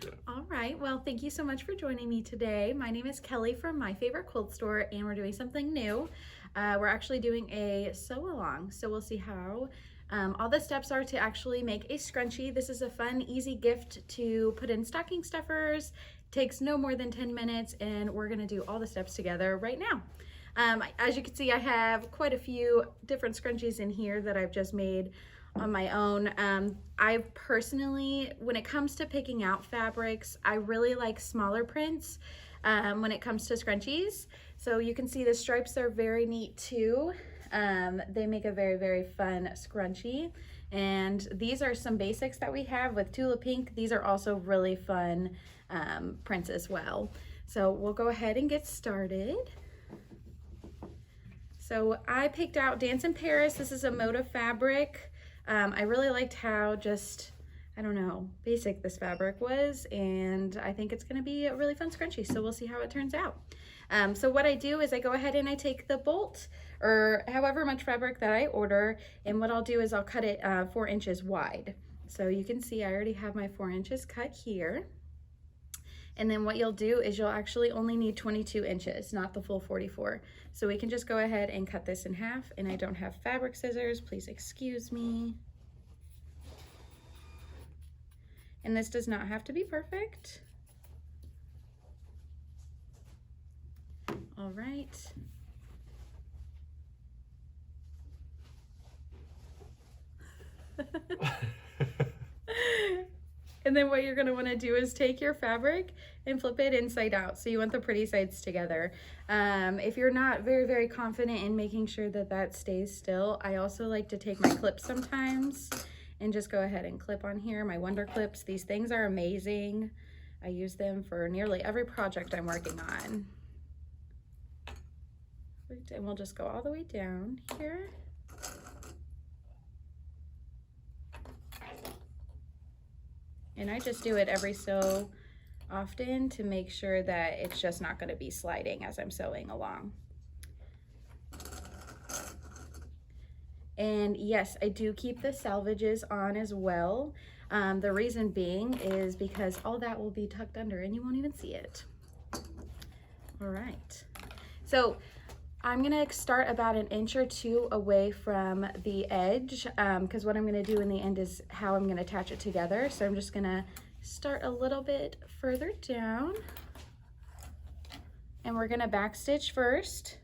Yeah. All right, well, thank you so much for joining me today. My name is Kelly from My Favorite Quilt Store, and we're doing something new. We're actually doing a sew-along, so we'll see how all the steps are to actually make a scrunchie. This is a fun, easy gift to put in stocking stuffers. Takes no more than 10 minutes, and we're gonna do all the steps together right now. As you can see, I have quite a few different scrunchies in here that I've just made on my own. I personally, when it comes to picking out fabrics, I really like smaller prints when it comes to scrunchies. So you can see the stripes are very neat too. They make a very, very fun scrunchie. And these are some basics that we have with Tula Pink. These are also really fun prints as well. So we'll go ahead and get started. So I picked out Dance in Paris. This is a motif fabric. I really liked how just, I don't know, basic this fabric was, and I think it's gonna be a really fun scrunchie, so we'll see how it turns out. So what I do is I go ahead and I take the bolt, or however much fabric that I order, and what I'll do is I'll cut it 4 inches wide. So you can see I already have my 4 inches cut here. And then what you'll do is you'll actually only need 22 inches, not the full 44. So we can just go ahead and cut this in half, and I don't have fabric scissors, please excuse me. And this does not have to be perfect. All right. And then what you're gonna wanna do is take your fabric and flip it inside out. So you want the pretty sides together. If you're not very, very confident in making sure that that stays still, I also like to take my clips sometimes and just go ahead and clip on here, my Wonder Clips. These things are amazing. I use them for nearly every project I'm working on. And we'll just go all the way down here. And I just do it every so often to make sure that it's just not going to be sliding as I'm sewing along. And yes, I do keep the salvages on as well. The reason being is because all that will be tucked under and you won't even see it. All right. So I'm gonna start about 1 inch or 2 away from the edge because what I'm gonna do in the end is how I'm gonna attach it together. So I'm just gonna start a little bit further down, and we're gonna backstitch first.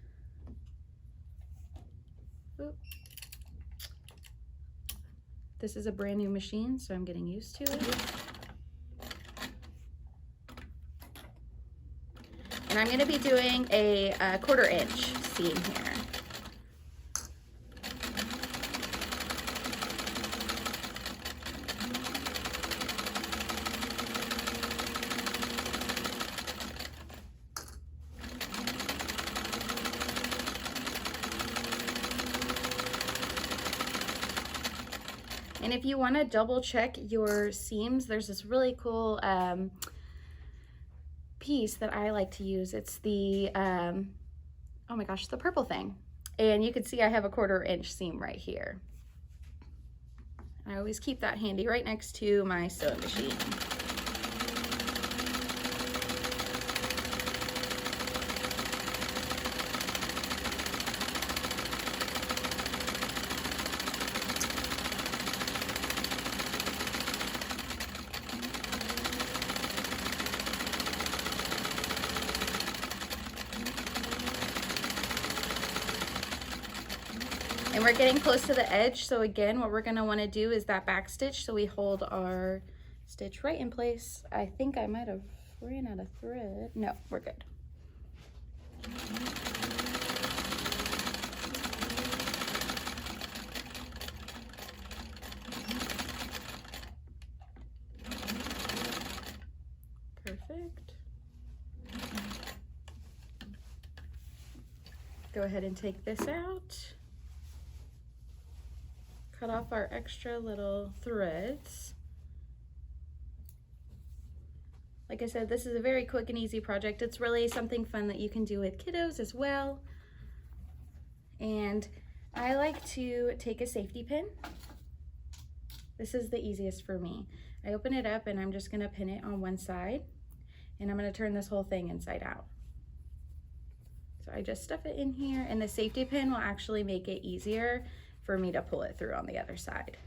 Oop. This is a brand new machine, so I'm getting used to it. And I'm gonna be doing a 1/4 inch seam here. And if you want to double check your seams, there's this really cool piece that I like to use. It's the, oh my gosh, the purple thing. And you can see I have a 1/4 inch seam right here. I always keep that handy right next to my sewing machine. And we're getting close to the edge, so again, what we're gonna wanna do is that back stitch so we hold our stitch right in place. I think I might have ran out of thread. No, we're good. Perfect. Go ahead and take this out. Cut off our extra little threads. Like I said, this is a very quick and easy project. It's really something fun that you can do with kiddos as well. And I like to take a safety pin. This is the easiest for me. I open it up and I'm just gonna pin it on one side, and I'm gonna turn this whole thing inside out. So I just stuff it in here, and the safety pin will actually make it easier for me to pull it through on the other side.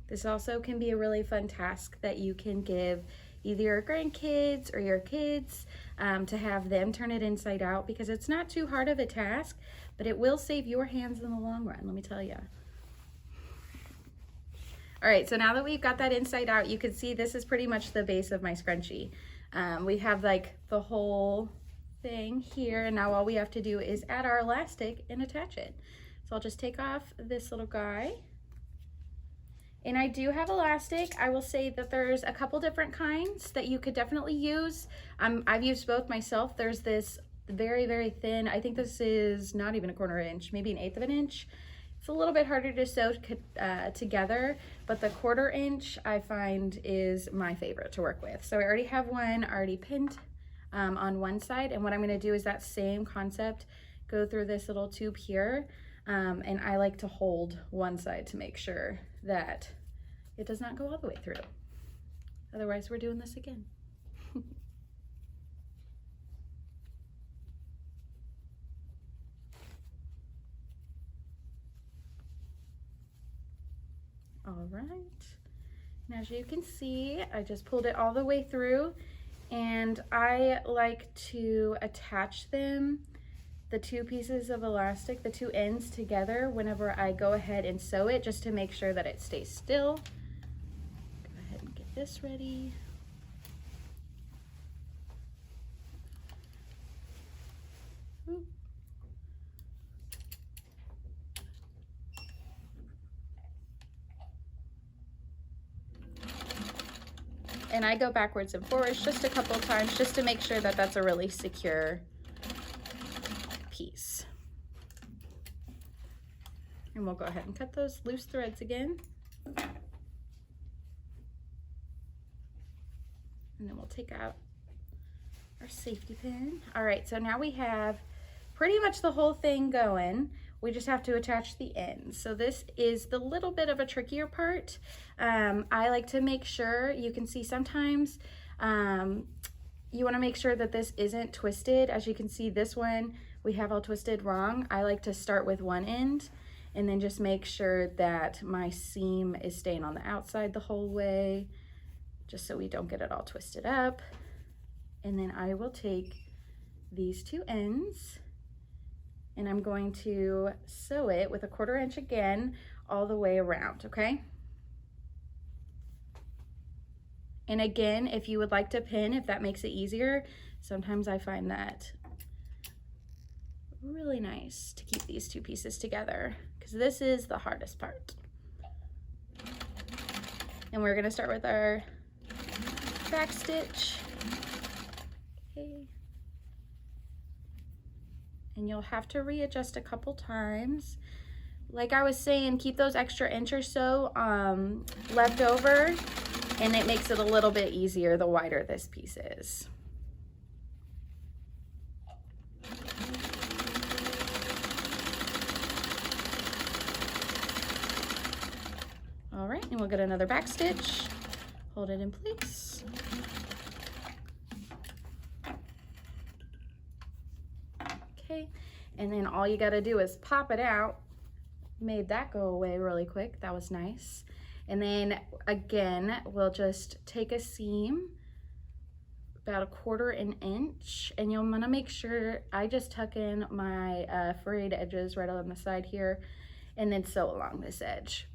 This also can be a really fun task that you can give either your grandkids or your kids to have them turn it inside out, because it's not too hard of a task, but it will save your hands in the long run, let me tell you. All right, so now that we've got that inside out, you can see this is pretty much the base of my scrunchie. We have like the whole thing here, and now all we have to do is add our elastic and attach it. So I'll just take off this little guy. And I do have elastic. I will say that there's a couple different kinds that you could definitely use. I've used both myself. There's this very, very thin, I think this is not even a 1/4 inch, maybe 1/8 of an inch. It's a little bit harder to sew together, but the 1/4 inch I find is my favorite to work with. So I already have one already pinned on one side, and what I'm gonna do is that same concept, go through this little tube here, and I like to hold one side to make sure that it does not go all the way through. Otherwise, we're doing this again. All right, and as you can see, I just pulled it all the way through, and I like to attach them, the two pieces of elastic, the two ends together whenever I go ahead and sew it, just to make sure that it stays still. Go ahead and get this ready. Ooh. And I go backwards and forwards just a couple times just to make sure that that's a really secure piece. And we'll go ahead and cut those loose threads again. And then we'll take out our safety pin. All right, so now we have pretty much the whole thing going. We just have to attach the ends. So this is the little bit of a trickier part. I like to make sure, you can see sometimes you wanna make sure that this isn't twisted. As you can see, this one we have all twisted wrong. I like to start with one end and then just make sure that my seam is staying on the outside the whole way, just so we don't get it all twisted up. And then I will take these two ends and I'm going to sew it with a 1/4 inch again all the way around, okay? And again, if you would like to pin, if that makes it easier, sometimes I find that really nice to keep these two pieces together, because this is the hardest part. And we're gonna start with our back stitch. Okay. And you'll have to readjust a couple times. Like I was saying, keep those extra inch or so left over, and it makes it a little bit easier the wider this piece is. All right, and we'll get another back stitch, hold it in place. Okay, and then all you gotta do is pop it out. Made that go away really quick, that was nice. And then again, we'll just take a seam about 1/4 inch, and you'll wanna make sure, I just tuck in my frayed edges right on the side here, and then sew along this edge.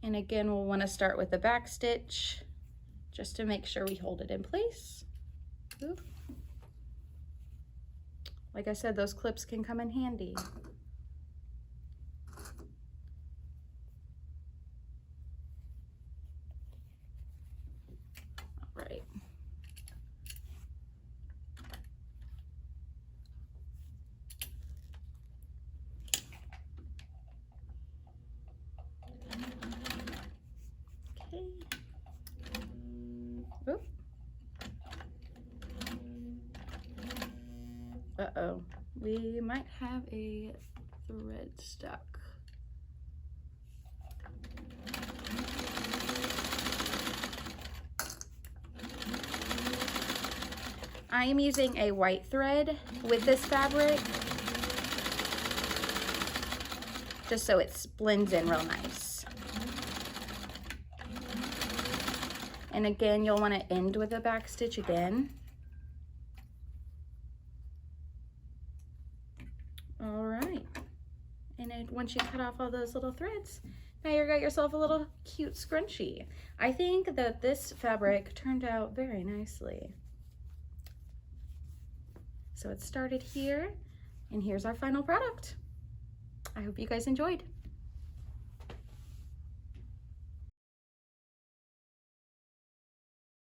And again, we'll want to start with the back stitch just to make sure we hold it in place. Oop. Like I said, those clips can come in handy. All right. Uh-oh, we might have a thread stuck. I am using a white thread with this fabric, just so it blends in real nice. And again, you'll want to end with a back stitch again. All right, and then once you cut off all those little threads, now you've got yourself a little cute scrunchie. I think that this fabric turned out very nicely. So it started here, and here's our final product. I hope you guys enjoyed.